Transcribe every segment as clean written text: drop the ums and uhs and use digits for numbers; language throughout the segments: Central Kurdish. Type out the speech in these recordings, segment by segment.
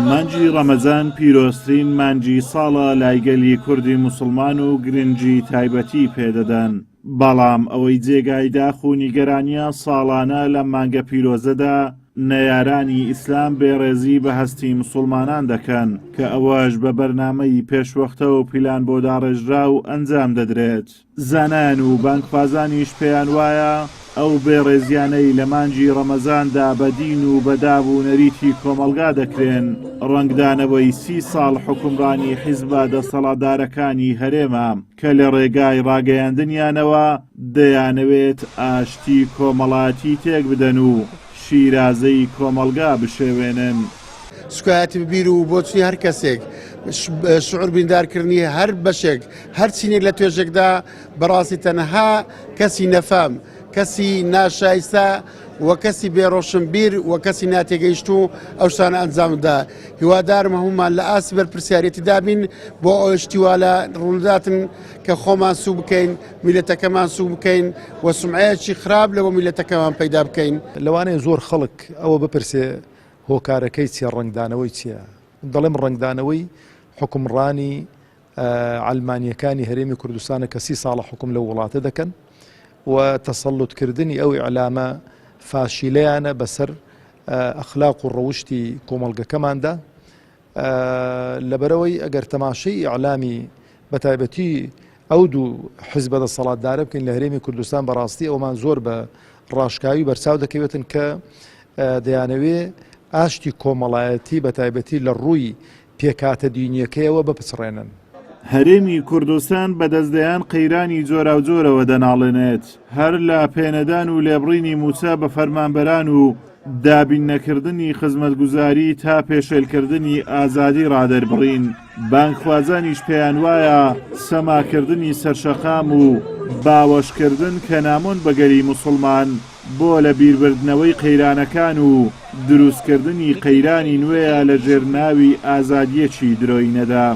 مانجی ڕەمەزان پیرۆسترین مانجی ساڵە لایگەلی کوردی موسڵمان و گرنگی تایبەتی پێدەدەن. بەڵام ئەوەی جێگای داخ و نیگەرانیە ساڵانە لە مانگە پیرۆزەدا نەیارانی ئیسلام بێڕێزی بە هەستی موسڵمانان دەکەن کە ئەوەش بە بەرنامەی پێشوەختە و پیلان بۆ داڕێژرا و ئەنجام دەدرێت. زانایان و بانکخوازانیش پێیان وایە ئەو بێڕێزیانەی لە مانجی ڕەمەزاندا بە دین و بەداب و نەریتی کۆمەلگا دەکرێن ڕەنگدانەوەی 30 ساڵ حکومڕانی حیزبە دەسەڵاتدارەکانی هەرێمە کە لە ڕێگای ڕاگەیاندنیانەوە دەیانەوێت ئاشتی کۆمەڵاتی تێک بدەن و شیرازەی کۆمەلگا بشێوێنن. سکایەتی ببیر و بۆچی هەر کەسێک شعور بیندارکردنی هەر بەشێک هەر چینێک لە توێژێکدا بەڕاستی تەنها کەسی نەفام کەسی ناشایستە و کەسی بێڕۆشنبیر و کەسی ناتێگەیشتوو ئەو شتانە ئەنجامدا. هیوادارم هەمومان لە ئاسی بەرپرسیارەتی دابین بۆ ئەو شتیوالە ڕووداتن کە خۆمان سوو بکەین، میلەتەکەمان سوو بکەین و سومعەیەکی خراپ لەوە میلەتەکەمان پەیدا بکەین. لەوانەیە زۆر خەڵک ئەوە بپرسێ هۆکارەکەی چیە، ڕنگدانەوەی چییە؟ دەڵێم ڕنگدانەوەی حکومڕانی ئەلمانیەکانی هەرێمی کوردستانە کە 30 ساڵە حکوم لە وڵاتە دەکەن و تەسەڵوتکردنی ئەو ئیعلامە فاشیلەیانە بەسەر ئەخلاق و ڕەوشتی کۆمەڵگەکەماندا. لەبەرەوەی ئەگەر تەماشەی ئیعلامی بەتایبەتی ئەو دوو حیزبە دەسەڵاتدارە بکەین لە هەرێمی کوردستان بەڕاستی ئەومان زۆر بە ڕاشکاوی بەرچاو دەکەوێتن کە دەیانەوێ ئاشتی کۆمەڵایەتی بەتایبەتی لە ڕووی پێکاتە دینیەکەیەوە بپچڕێنن. هەرێمی کوردستان بەدەستدەیان قەیرانی جۆرا و جۆرەوە دەناڵێنێت، هەر لە پێنەدان و لێبڕینی موسا بە فەرمانبەران و دابین نەکردنی خزمەتگوزاری تا پێشێلکردنی ئازادی ڕادەربڕین. بانکخوازانیش پێیان وایە سەماکردنی سەرشەقام و باوەشکردن کە نامۆن بەگەری موسڵمان بۆ لە بیربردنەوەی قەیرانەکان و دروستکردنی قەیرانی نوێیە لە ژێرناوی ئازادیەکی درۆینەدا.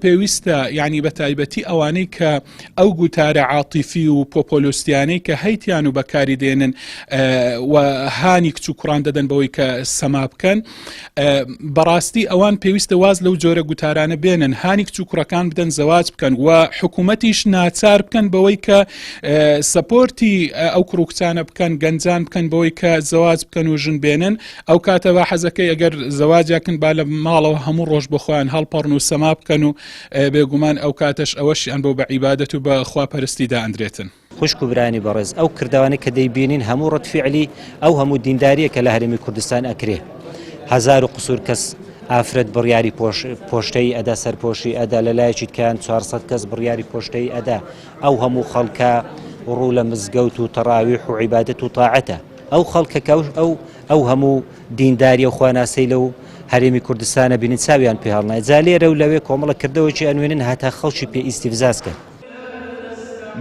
پێویستە یعنی بە تایبەتی ئەوانەی کە ئەو گوتارە عاتیفی و پۆپۆلۆستیانەی کە هەیتیان و بەکاری دێنن و هانی کچ و کوڕان دەدەن بەوەی کە سەما بکەن، بەڕاستی ئەوان پێویستە واز لەو جۆرە گوتارانە بێنن، هانی کچ و کوڕەکان بدەن زەواج بکەن و حکوومەتیش ناچار بکەن بەوەی کە سەپۆرتی ئەو کوڕ و کچانە بکەن، گەنجان بکەن بەوەی کە زەواج بکەن و ژن بێنن. ئەو کاتە بە حەزەکەی ئەگەر زەواجیاکن با لە ماڵەوە هەموو ڕۆژ بە خۆیان هەڵپەڕن و سەما بکەن و بێگومان ئەو کاتەش ئەوەشیان بۆ بە عیبادەت و بە خواپەرستیدا ئەندرێتن. خوشک و برانی بەڕێز ئەو کردوانە کە دەیبینین هەموو ڕەتفیعلی ئەو هەموو دینداریە کە لە هەرێمی کوردستان ئەکرێ. هەزار و قسوور کەس ئافرەت بڕیاری پۆشتەی ئەدا، سەرپۆشی ئەدا، لە لایەکی تکایان 400 کەس بڕیاری پۆشتەی ئەدا. ئەو هەموو خەڵکە ڕوو لە مزگەوت و تەڕاویح و عیبادەت و تاعەتە. ئەو خەڵکە ئەو هەموو دینداریە و خواناسەی لەو هەرێمی کوردستانە بینین چاویان پێ هەڵنایە. جا لێرە و لەوێ کۆمەڵە کردەوەی ئەنوێنن هەتا خەڵکی پێ ئیستیفزازکەن.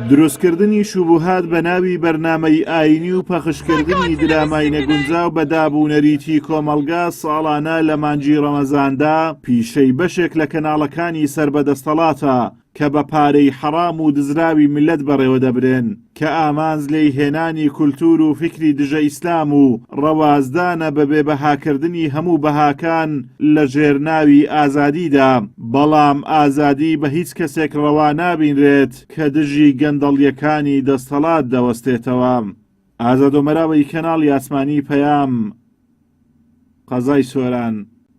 دروستکردنی شوبوهات بە ناوی بەرنامەی ئاینی و پەخشکردنی درامای نەگونجاو بە دابوونەریتی کۆمەلگا ساڵانە لە مانجی ڕەمەزاندا پیشەی بەشێک لە کەناڵەکانی سەربەدەستەڵاتە کە بە پارەی حەرام و دزراوی ملت بەڕێوە دەبرێن کە ئامانز لێی هێنانی کولتور و فکری دژە ئیسلام و ڕەوازدانە بە بێبەهاکردنی هەموو بەهاکان لە ژێرناوی ئازادیدا. بەڵام ئازادی بە هیچ کەسێک ڕەوا نابینرێت کە دژی گەندەڵیەکانی دەستەڵات دەوەستێتەوە. ئازادۆمەراوەی کەناڵی ئاسمانی پەیام، قەزای سۆران.